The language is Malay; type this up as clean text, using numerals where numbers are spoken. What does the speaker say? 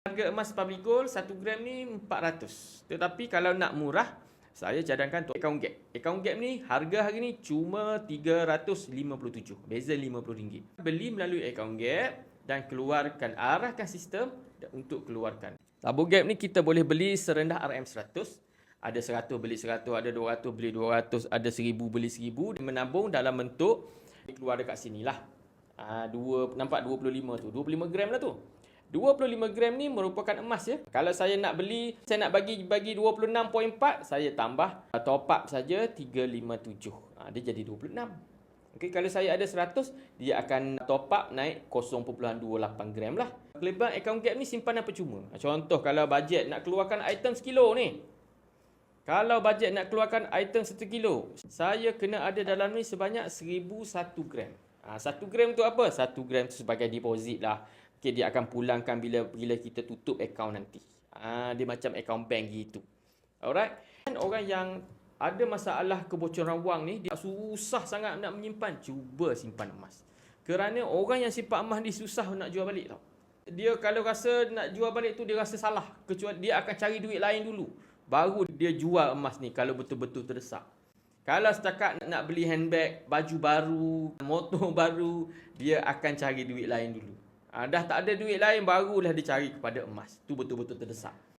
Harga emas public gold 1 gram ni 400. Tetapi kalau nak murah, saya cadangkan untuk account gap. Account gap ni harga hari ni cuma 357. Beza RM50. Beli melalui account gap dan keluarkan, arahkan sistem untuk keluarkan. Tabung gap ni kita boleh beli serendah RM100. Ada 100 beli 100, ada 200 beli 200, ada 1000 beli 1000. Menabung dalam bentuk keluar dekat sini lah. Nampak 25 tu. 25 gram lah tu. 25 gram ni merupakan emas ya. Kalau saya nak beli, saya nak bagi 26.4, saya tambah top up saja 357. Dia jadi 26. Okey, kalau saya ada 100, dia akan top up naik 0.28 gram lah. Kelebihan account gap ni simpanan percuma. Contoh kalau bajet nak keluarkan item sekilo ni. Kalau bajet nak keluarkan item 1 kilo, saya kena ada dalam ni sebanyak 1001 gram. 1 gram tu apa? 1 gram tu sebagai deposit lah. Okay, dia akan pulangkan bila kita tutup akaun nanti. Dia macam akaun bank gitu. Alright. Dan orang yang ada masalah kebocoran wang ni, dia susah sangat nak menyimpan. Cuba simpan emas. Kerana orang yang simpan emas ni susah nak jual balik tau. Dia kalau rasa nak jual balik tu, dia rasa salah. Kecuali dia akan cari duit lain dulu. Baru dia jual emas ni kalau betul-betul terdesak. Kalau setakat nak beli handbag, baju baru, motor baru, dia akan cari duit lain dulu. Dah tak ada duit lain, barulah dia cari kepada emas. Tu betul-betul terdesak.